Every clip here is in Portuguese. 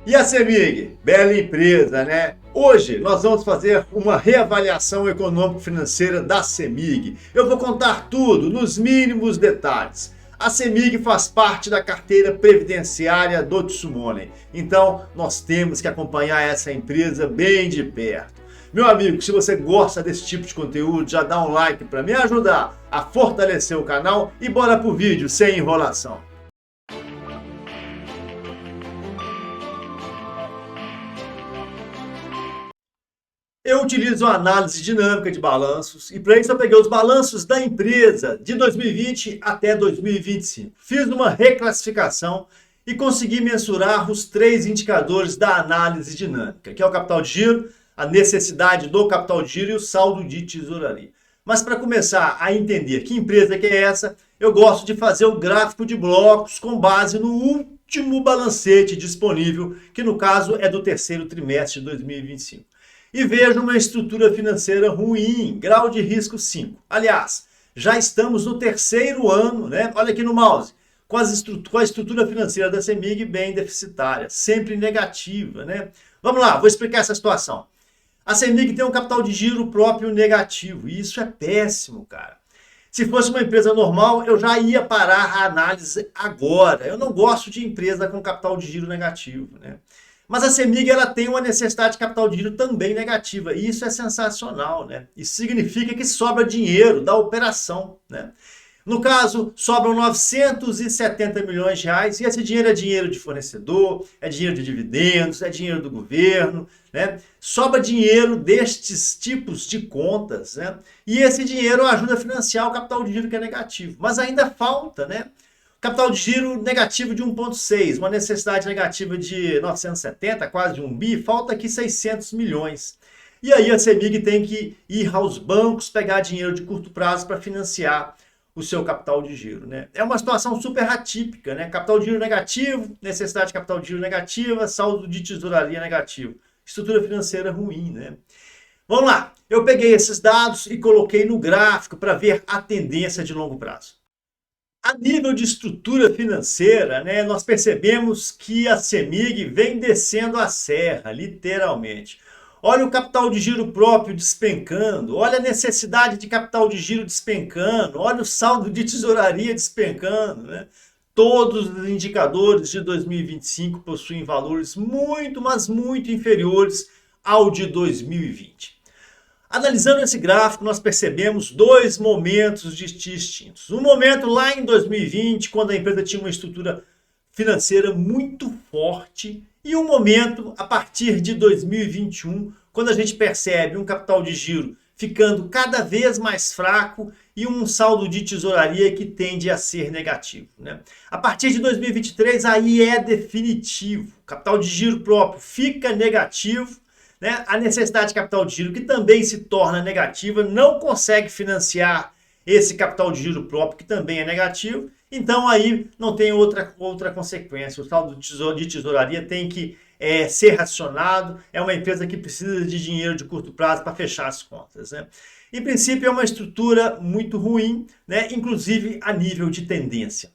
E a CEMIG? Bela empresa, né? Hoje nós vamos fazer uma reavaliação econômico-financeira da CEMIG. Eu vou contar tudo, nos mínimos detalhes. A CEMIG faz parte da carteira previdenciária do Tsumonen. Então nós temos que acompanhar essa empresa bem de perto. Meu amigo, se você gosta desse tipo de conteúdo, já dá um like para me ajudar a fortalecer o canal e bora pro vídeo sem enrolação. Eu utilizo a análise dinâmica de balanços e para isso eu peguei os balanços da empresa de 2020 até 2025. Fiz uma reclassificação e consegui mensurar os três indicadores da análise dinâmica, que é o capital de giro, a necessidade do capital de giro e o saldo de tesouraria. Mas para começar a entender que empresa que é essa, eu gosto de fazer o gráfico de blocos com base no último balancete disponível, que no caso é do terceiro trimestre de 2025. E vejo uma estrutura financeira ruim, grau de risco 5. Aliás, já estamos no terceiro ano, né? Olha aqui no mouse, com a estrutura financeira da CEMIG bem deficitária, sempre negativa, né? Vamos lá, vou explicar essa situação. A CEMIG tem um capital de giro próprio negativo, e isso é péssimo, cara. Se fosse uma empresa normal, eu já ia parar a análise agora. Eu não gosto de empresa com capital de giro negativo, né? Mas a CEMIG ela tem uma necessidade de capital de giro também negativa, e isso é sensacional, né? Isso significa que sobra dinheiro da operação, né? No caso, sobram 970 milhões de reais, e esse dinheiro é dinheiro de fornecedor, é dinheiro de dividendos, é dinheiro do governo, né? Sobra dinheiro destes tipos de contas, né? E esse dinheiro ajuda a financiar o capital de giro que é negativo, mas ainda falta, né? Capital de giro negativo de 1,6, uma necessidade negativa de 970, quase de 1 bi, falta aqui 600 milhões. E aí a CEMIG tem que ir aos bancos pegar dinheiro de curto prazo para financiar o seu capital de giro, né? É uma situação super atípica, né? Capital de giro negativo, necessidade de capital de giro negativa, saldo de tesouraria negativo. Estrutura financeira ruim, né? Vamos lá, eu peguei esses dados e coloquei no gráfico para ver a tendência de longo prazo. A nível de estrutura financeira, né, nós percebemos que a CEMIG vem descendo a serra, literalmente. Olha o capital de giro próprio despencando, olha a necessidade de capital de giro despencando, olha o saldo de tesouraria despencando, né? Todos os indicadores de 2025 possuem valores muito, mas muito inferiores ao de 2020. Analisando esse gráfico, nós percebemos dois momentos distintos. Um momento lá em 2020, quando a empresa tinha uma estrutura financeira muito forte, e um momento a partir de 2021, quando a gente percebe um capital de giro ficando cada vez mais fraco e um saldo de tesouraria que tende a ser negativo, né? A partir de 2023, aí é definitivo. O capital de giro próprio fica negativo, né? A necessidade de capital de giro, que também se torna negativa, não consegue financiar esse capital de giro próprio, que também é negativo. Então aí não tem outra consequência. O saldo de tesouraria tem que ser racionado. É uma empresa que precisa de dinheiro de curto prazo para fechar as contas, né? Em princípio é uma estrutura muito ruim, né? Inclusive a nível de tendência.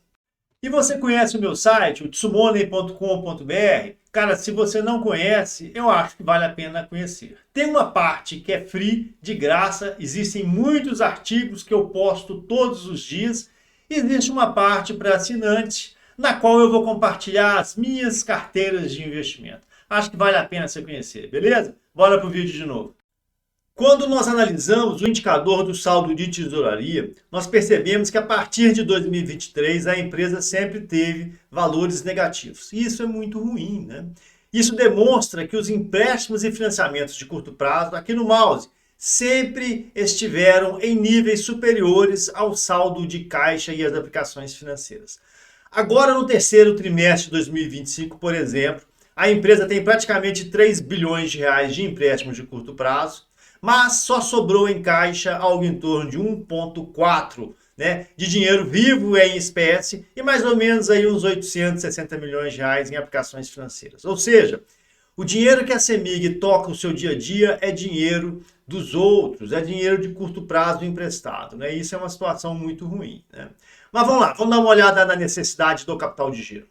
E você conhece o meu site, o tsumonen.com.br? Cara, se você não conhece, eu acho que vale a pena conhecer. Tem uma parte que é free, de graça, existem muitos artigos que eu posto todos os dias. Existe uma parte para assinantes, na qual eu vou compartilhar as minhas carteiras de investimento. Acho que vale a pena você conhecer, beleza? Bora pro vídeo de novo. Quando nós analisamos o indicador do saldo de tesouraria, nós percebemos que a partir de 2023 a empresa sempre teve valores negativos. E isso é muito ruim, né? Isso demonstra que os empréstimos e financiamentos de curto prazo, aqui no mouse, sempre estiveram em níveis superiores ao saldo de caixa e as aplicações financeiras. Agora, no terceiro trimestre de 2025, por exemplo, a empresa tem praticamente 3 bilhões de reais de empréstimos de curto prazo, mas só sobrou em caixa algo em torno de 1,4, né, de dinheiro vivo em espécie e mais ou menos aí uns 860 milhões de reais em aplicações financeiras. Ou seja, o dinheiro que a CEMIG toca o seu dia a dia é dinheiro dos outros, é dinheiro de curto prazo emprestado, né? Isso é uma situação muito ruim, né? Mas vamos lá, vamos dar uma olhada na necessidade do capital de giro.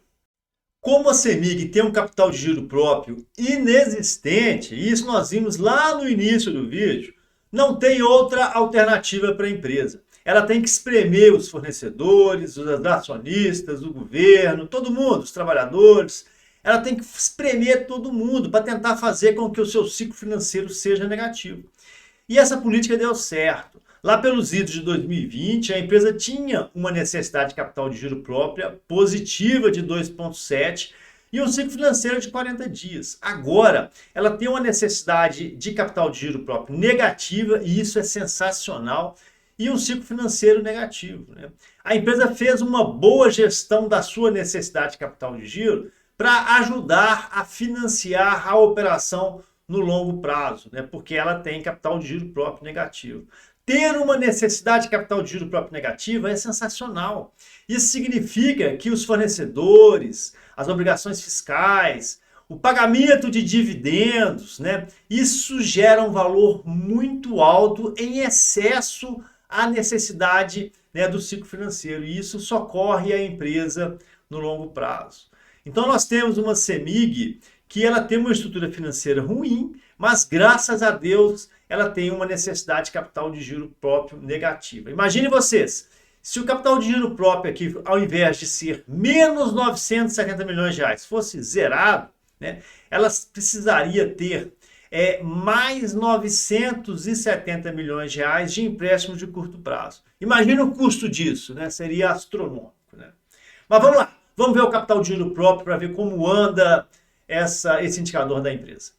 Como a CEMIG tem um capital de giro próprio inexistente, e isso nós vimos lá no início do vídeo, não tem outra alternativa para a empresa. Ela tem que espremer os fornecedores, os acionistas, o governo, todo mundo, os trabalhadores. Ela tem que espremer todo mundo para tentar fazer com que o seu ciclo financeiro seja negativo. E essa política deu certo. Lá pelos idos de 2020, a empresa tinha uma necessidade de capital de giro própria positiva de 2,7 e um ciclo financeiro de 40 dias. Agora, ela tem uma necessidade de capital de giro próprio negativa e isso é sensacional e um ciclo financeiro negativo, né? A empresa fez uma boa gestão da sua necessidade de capital de giro para ajudar a financiar a operação no longo prazo, né? Porque ela tem capital de giro próprio negativo. Ter uma necessidade de capital de giro próprio negativa é sensacional. Isso significa que os fornecedores, as obrigações fiscais, o pagamento de dividendos, né? Isso gera um valor muito alto em excesso à necessidade, né, do ciclo financeiro. E isso socorre a empresa no longo prazo. Então nós temos uma CEMIG que ela tem uma estrutura financeira ruim, mas graças a Deus ela tem uma necessidade de capital de giro próprio negativa. Imagine vocês, se o capital de giro próprio aqui, ao invés de ser menos 970 milhões de reais, fosse zerado, né, ela precisaria ter mais 970 milhões de reais de empréstimos de curto prazo. Imagina o custo disso, né? Seria astronômico, né? Mas vamos lá, vamos ver o capital de giro próprio para ver como anda esse indicador da empresa.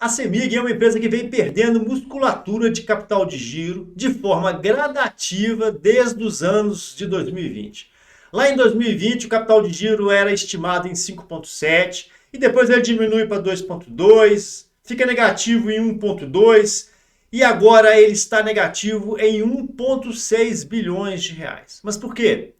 A CEMIG é uma empresa que vem perdendo musculatura de capital de giro de forma gradativa desde os anos de 2020. Lá em 2020, o capital de giro era estimado em 5,7 e depois ele diminui para 2,2, fica negativo em 1,2 e agora ele está negativo em 1,6 bilhões de reais. Mas por quê?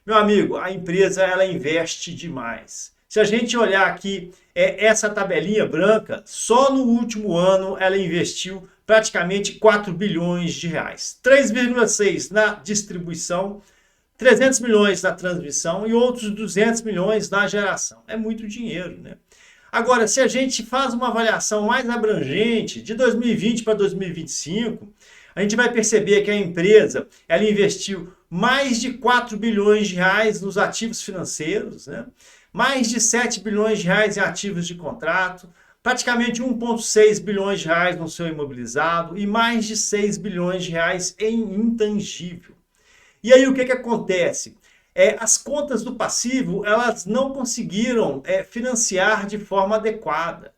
Meu amigo, a empresa ela investe demais. Se a gente olhar aqui, essa tabelinha branca, só no último ano ela investiu praticamente 4 bilhões de reais. 3,6 na distribuição, 300 milhões na transmissão e outros 200 milhões na geração. É muito dinheiro, né? Agora, se a gente faz uma avaliação mais abrangente, de 2020 para 2025, a gente vai perceber que a empresa ela investiu mais de 4 bilhões de reais nos ativos financeiros, né? Mais de 7 bilhões de reais em ativos de contrato, praticamente 1,6 bilhões de reais no seu imobilizado e mais de 6 bilhões de reais em intangível. E aí o que acontece? As contas do passivo elas não conseguiram financiar de forma adequada.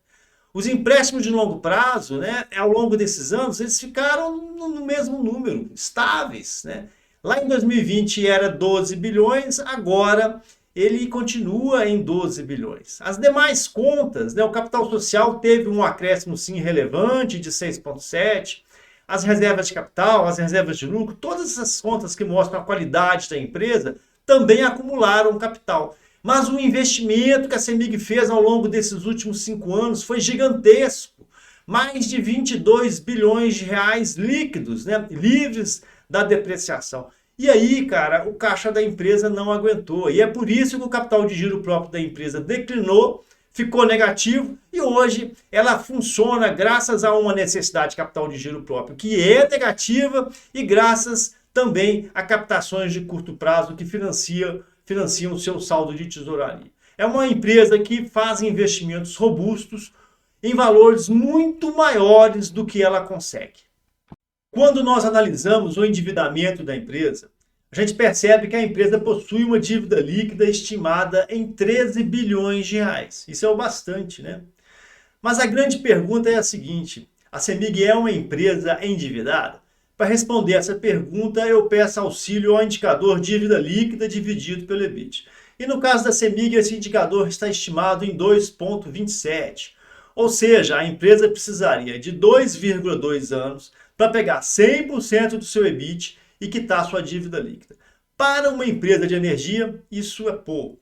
Os empréstimos de longo prazo, né, ao longo desses anos, eles ficaram no mesmo número, estáveis, né? Lá em 2020 era 12 bilhões, agora ele continua em 12 bilhões. As demais contas, né, o capital social teve um acréscimo sim relevante de 6,7, as reservas de capital, as reservas de lucro, todas essas contas que mostram a qualidade da empresa também acumularam capital. Mas o investimento que a CEMIG fez ao longo desses últimos 5 anos foi gigantesco. Mais de 22 bilhões de reais líquidos, né, livres da depreciação. E aí, cara, o caixa da empresa não aguentou. E é por isso que o capital de giro próprio da empresa declinou, ficou negativo e hoje ela funciona graças a uma necessidade de capital de giro próprio que é negativa e graças também a captações de curto prazo que financiam o seu saldo de tesouraria. É uma empresa que faz investimentos robustos em valores muito maiores do que ela consegue. Quando nós analisamos o endividamento da empresa, a gente percebe que a empresa possui uma dívida líquida estimada em 13 bilhões de reais. Isso é o bastante, né? Mas a grande pergunta é a seguinte: a CEMIG é uma empresa endividada? Para responder essa pergunta, eu peço auxílio ao indicador dívida líquida dividido pelo EBIT. E no caso da CEMIG, esse indicador está estimado em 2,27. Ou seja, a empresa precisaria de 2,2 anos para pegar 100% do seu EBIT e quitar sua dívida líquida. Para uma empresa de energia, isso é pouco.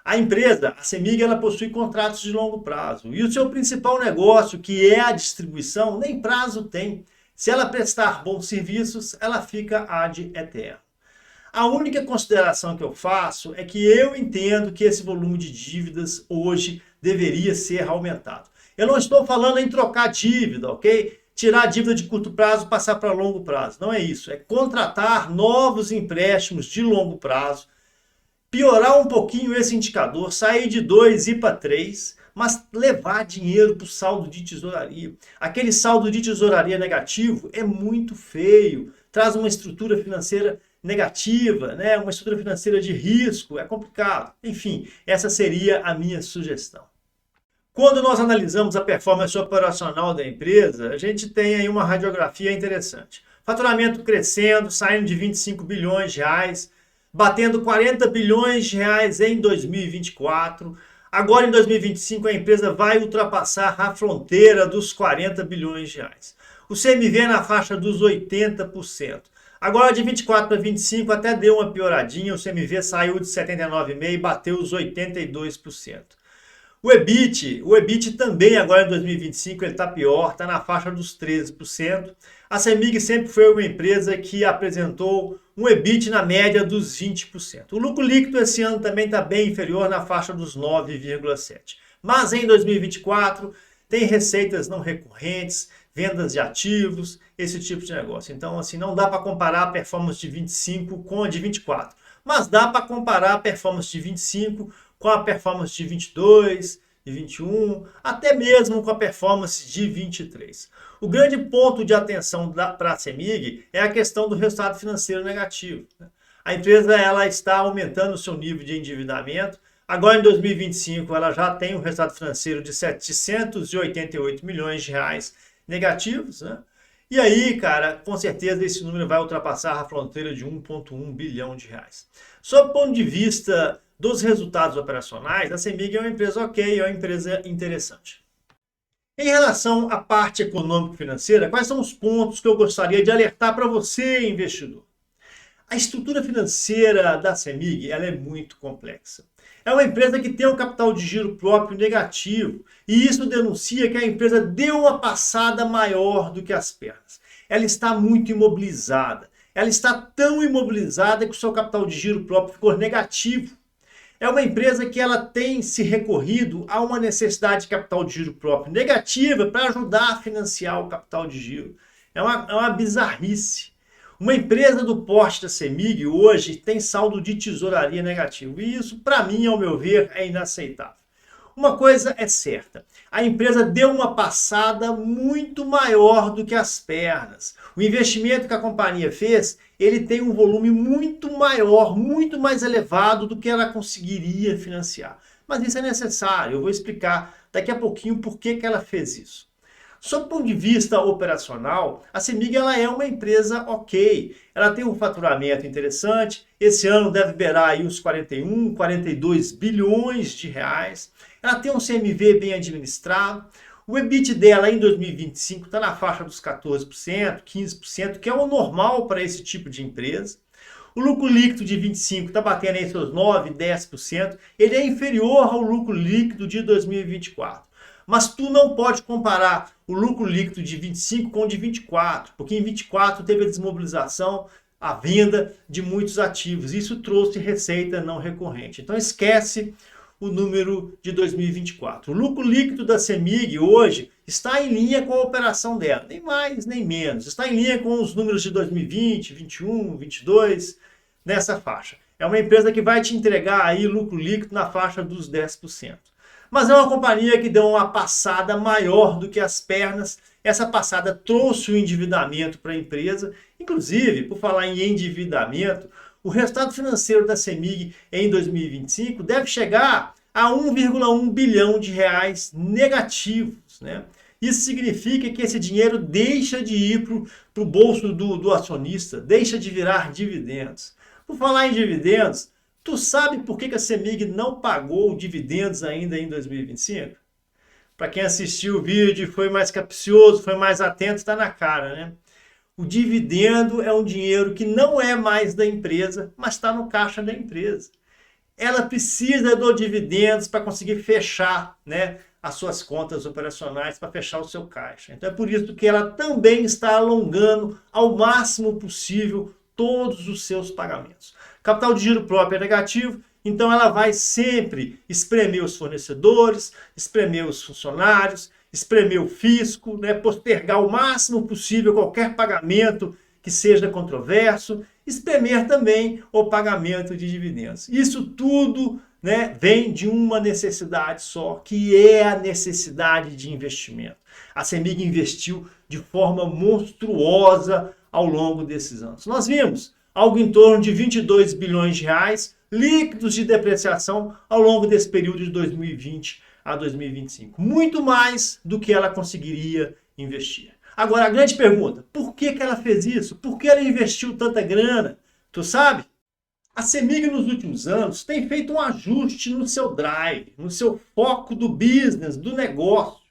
A empresa, a CEMIG, ela possui contratos de longo prazo. E o seu principal negócio, que é a distribuição, nem prazo tem. Se ela prestar bons serviços, ela fica ad eterno. A única consideração que eu faço é que eu entendo que esse volume de dívidas hoje deveria ser aumentado. Eu não estou falando em trocar dívida, ok? Tirar a dívida de curto prazo e passar para longo prazo. Não é isso. É contratar novos empréstimos de longo prazo, piorar um pouquinho esse indicador, sair de 2 e ir para 3, mas levar dinheiro para o saldo de tesouraria. Aquele saldo de tesouraria negativo é muito feio, traz uma estrutura financeira negativa, né? Uma estrutura financeira de risco, é complicado. Enfim, essa seria a minha sugestão. Quando nós analisamos a performance operacional da empresa, a gente tem aí uma radiografia interessante. Faturamento crescendo, saindo de 25 bilhões de reais, batendo 40 bilhões de reais em 2024. Agora em 2025 a empresa vai ultrapassar a fronteira dos 40 bilhões de reais. O CMV na faixa dos 80%. Agora de 24 para 25 até deu uma pioradinha, o CMV saiu de 79,5% e bateu os 82%. O EBIT também agora em 2025 ele está pior, está na faixa dos 13%. A CEMIG sempre foi uma empresa que apresentou um EBIT na média dos 20%. O lucro líquido esse ano também está bem inferior, na faixa dos 9,7%. Mas em 2024 tem receitas não recorrentes, vendas de ativos, esse tipo de negócio. Então, assim, não dá para comparar a performance de 25 com a de 24. Mas dá para comparar a performance de 25 com a performance de 22, de 21, até mesmo com a performance de 23. O grande ponto de atenção para a CEMIG é a questão do resultado financeiro negativo. A empresa ela está aumentando o seu nível de endividamento. Agora, em 2025, ela já tem um resultado financeiro de 788 milhões de reais negativos, né? E aí, cara, com certeza esse número vai ultrapassar a fronteira de 1,1 bilhão de reais. Sob o ponto de vista dos resultados operacionais, a CEMIG é uma empresa ok, é uma empresa interessante. Em relação à parte econômico-financeira, quais são os pontos que eu gostaria de alertar para você, investidor? A estrutura financeira da CEMIG ela é muito complexa. É uma empresa que tem um capital de giro próprio negativo e isso denuncia que a empresa deu uma passada maior do que as pernas. Ela está muito imobilizada. Ela está tão imobilizada que o seu capital de giro próprio ficou negativo. É uma empresa que ela tem se recorrido a uma necessidade de capital de giro próprio negativa para ajudar a financiar o capital de giro. É uma bizarrice. Uma empresa do porte da CEMIG hoje tem saldo de tesouraria negativo. E isso, para mim, ao meu ver, é inaceitável. Uma coisa é certa, a empresa deu uma passada muito maior do que as pernas. O investimento que a companhia fez, ele tem um volume muito maior, muito mais elevado do que ela conseguiria financiar. Mas isso é necessário, eu vou explicar daqui a pouquinho por que ela fez isso. Sob o ponto de vista operacional, a CEMIG ela é uma empresa ok. Ela tem um faturamento interessante. Esse ano deve beirar aí os 41, 42 bilhões de reais. Ela tem um CMV bem administrado. O EBIT dela em 2025 está na faixa dos 14%, 15%, que é o normal para esse tipo de empresa. O lucro líquido de 25 está batendo em seus 9%, 10%. Ele é inferior ao lucro líquido de 2024. Mas tu não pode comparar o lucro líquido de 25 com o de 24, porque em 24 teve a desmobilização, a venda de muitos ativos. Isso trouxe receita não recorrente. Então esquece o número de 2024. O lucro líquido da CEMIG hoje está em linha com a operação dela, nem mais nem menos. Está em linha com os números de 2020, 21, 22, nessa faixa. É uma empresa que vai te entregar aí lucro líquido na faixa dos 10%. Mas é uma companhia que deu uma passada maior do que as pernas. Essa passada trouxe o endividamento para a empresa. Inclusive, por falar em endividamento, o resultado financeiro da CEMIG em 2025 deve chegar a 1,1 bilhão de reais negativos, né? Isso significa que esse dinheiro deixa de ir para o bolso do acionista, deixa de virar dividendos. Por falar em dividendos, tu sabe por que a CEMIG não pagou dividendos ainda em 2025? Para quem assistiu o vídeo, foi mais capcioso, foi mais atento, está na cara, né? O dividendo é um dinheiro que não é mais da empresa, mas está no caixa da empresa. Ela precisa do dividendos para conseguir fechar, né, as suas contas operacionais, para fechar o seu caixa. Então é por isso que ela também está alongando ao máximo possível todos os seus pagamentos. Capital de giro próprio é negativo, então ela vai sempre espremer os fornecedores, espremer os funcionários, espremer o fisco, né, postergar o máximo possível qualquer pagamento que seja controverso, espremer também o pagamento de dividendos. Isso tudo, né, vem de uma necessidade só, que é a necessidade de investimento. A CEMIG investiu de forma monstruosa ao longo desses anos. Nós vimos algo em torno de 22 bilhões de reais líquidos de depreciação ao longo desse período de 2020 a 2025. Muito mais do que ela conseguiria investir. Agora, a grande pergunta, por que ela fez isso? Por que ela investiu tanta grana? Tu sabe? A CEMIG nos últimos anos tem feito um ajuste no seu drive, no seu foco do business, do negócio.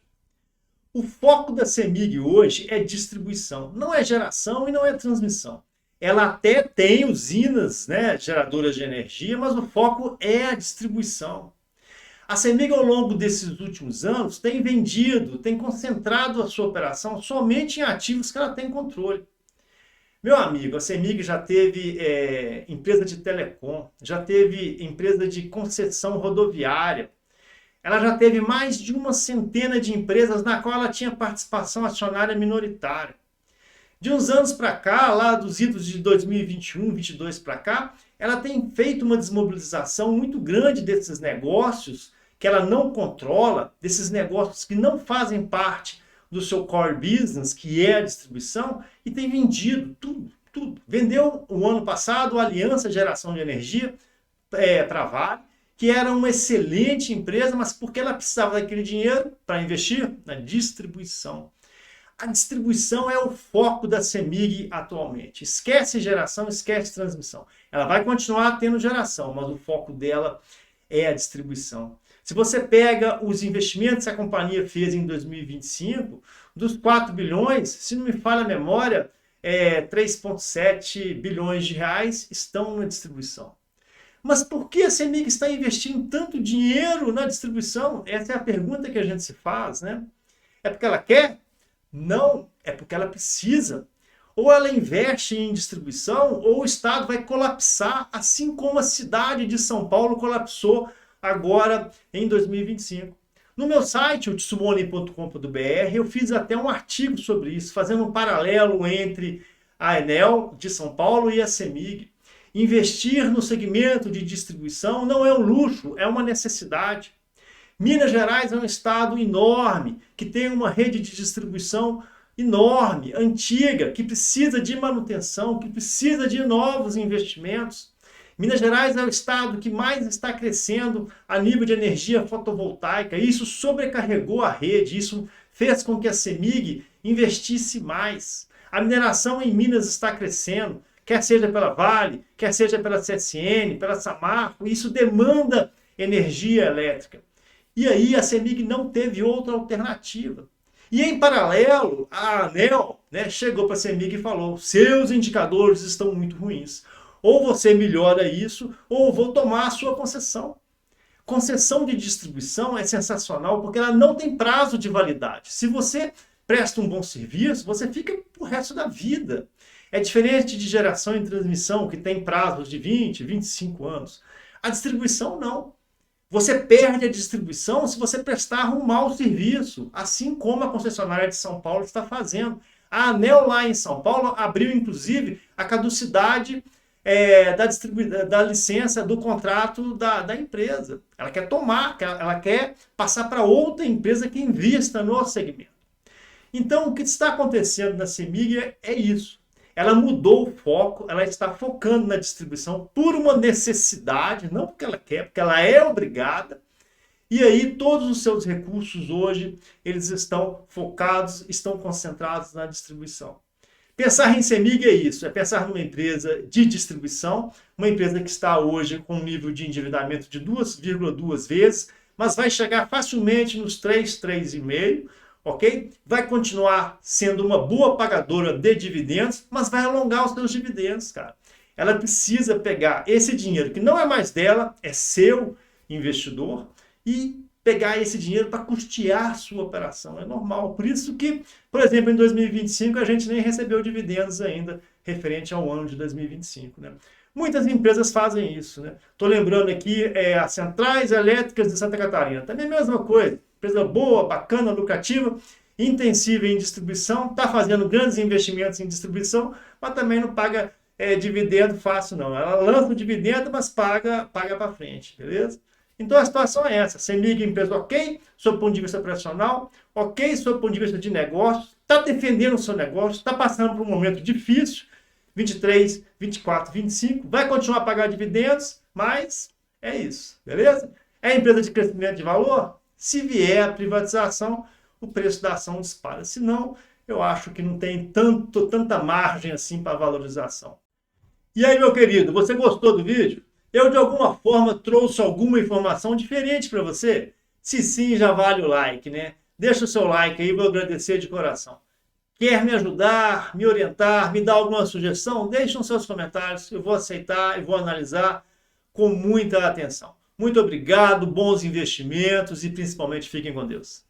O foco da CEMIG hoje é distribuição, não é geração e não é transmissão. Ela até tem usinas, né, geradoras de energia, mas o foco é a distribuição. A CEMIG, ao longo desses últimos anos, tem vendido, tem concentrado a sua operação somente em ativos que ela tem controle. Meu amigo, a CEMIG já teve empresa de telecom, já teve empresa de concessão rodoviária, ela já teve mais de uma centena de empresas na qual ela tinha participação acionária minoritária. De uns anos para cá, lá dos idos de 2021, 2022 para cá, ela tem feito uma desmobilização muito grande desses negócios que ela não controla, desses negócios que não fazem parte do seu core business, que é a distribuição, e tem vendido tudo. Vendeu o ano passado a Aliança Geração de Energia para a Vale, que era uma excelente empresa, mas porque ela precisava daquele dinheiro para investir na distribuição. A distribuição é o foco da CEMIG atualmente. Esquece geração, esquece transmissão. Ela vai continuar tendo geração, mas o foco dela é a distribuição. Se você pega os investimentos que a companhia fez em 2025, dos 4 bilhões, se não me falha a memória, 3,7 bilhões de reais estão na distribuição. Mas por que a CEMIG está investindo tanto dinheiro na distribuição? Essa é a pergunta que a gente se faz, né? É porque ela quer? Não, é porque ela precisa. Ou ela investe em distribuição, ou o Estado vai colapsar, assim como a cidade de São Paulo colapsou agora em 2025. No meu site, o tsumone.com.br, eu fiz até um artigo sobre isso, fazendo um paralelo entre a Enel de São Paulo e a CEMIG. Investir no segmento de distribuição não é um luxo, é uma necessidade. Minas Gerais é um estado enorme, que tem uma rede de distribuição enorme, antiga, que precisa de manutenção, que precisa de novos investimentos. Minas Gerais é o estado que mais está crescendo a nível de energia fotovoltaica. Isso sobrecarregou a rede, isso fez com que a CEMIG investisse mais. A mineração em Minas está crescendo, quer seja pela Vale, quer seja pela CSN, pela Samarco, isso demanda energia elétrica. E aí a CEMIG não teve outra alternativa. E em paralelo, a ANEEL, né, chegou para a CEMIG e falou: seus indicadores estão muito ruins. Ou você melhora isso, ou eu vou tomar a sua concessão. Concessão de distribuição é sensacional porque ela não tem prazo de validade. Se você presta um bom serviço, você fica pro resto da vida. É diferente de geração e transmissão, que tem prazos de 20, 25 anos. A distribuição não. Você perde a distribuição se você prestar um mau serviço, assim como a concessionária de São Paulo está fazendo. A ANEEL lá em São Paulo abriu, inclusive, a caducidade da licença do contrato da empresa. Ela quer tomar, ela quer passar para outra empresa que invista no segmento. Então, o que está acontecendo na CEMIG é isso. Ela mudou o foco, ela está focando na distribuição por uma necessidade, não porque ela quer, porque ela é obrigada. E aí todos os seus recursos hoje, eles estão focados, estão concentrados na distribuição. Pensar em CEMIG é isso, é pensar numa empresa de distribuição, uma empresa que está hoje com um nível de endividamento de 2,2 vezes, mas vai chegar facilmente nos 3, 3,5, ok? Vai continuar sendo uma boa pagadora de dividendos, mas vai alongar os seus dividendos, cara. Ela precisa pegar esse dinheiro, que não é mais dela, é seu investidor, e pegar esse dinheiro para custear sua operação. É normal. Por isso que, por exemplo, em 2025, a gente nem recebeu dividendos ainda referente ao ano de 2025, né? Muitas empresas fazem isso, né? Estou lembrando aqui as Centrais Elétricas de Santa Catarina. Também a mesma coisa. Empresa boa, bacana, lucrativa, intensiva em distribuição, está fazendo grandes investimentos em distribuição, mas também não paga dividendo fácil, não. Ela lança o dividendo, mas paga para frente, beleza? Então a situação é essa. Você liga a empresa ok, sob o ponto de vista profissional, ok, sob o ponto de vista de negócio, está defendendo o seu negócio, está passando por um momento difícil, 23, 24, 25, vai continuar a pagar dividendos, mas é isso, beleza? É empresa de crescimento de valor? Se vier a privatização, o preço da ação dispara. Se não, eu acho que não tem tanta margem assim para valorização. E aí, meu querido, você gostou do vídeo? Eu, de alguma forma, trouxe alguma informação diferente para você? Se sim, já vale o like, né? Deixa o seu like aí, vou agradecer de coração. Quer me ajudar, me orientar, me dar alguma sugestão? Deixe nos seus comentários, eu vou aceitar e vou analisar com muita atenção. Muito obrigado, bons investimentos e principalmente fiquem com Deus.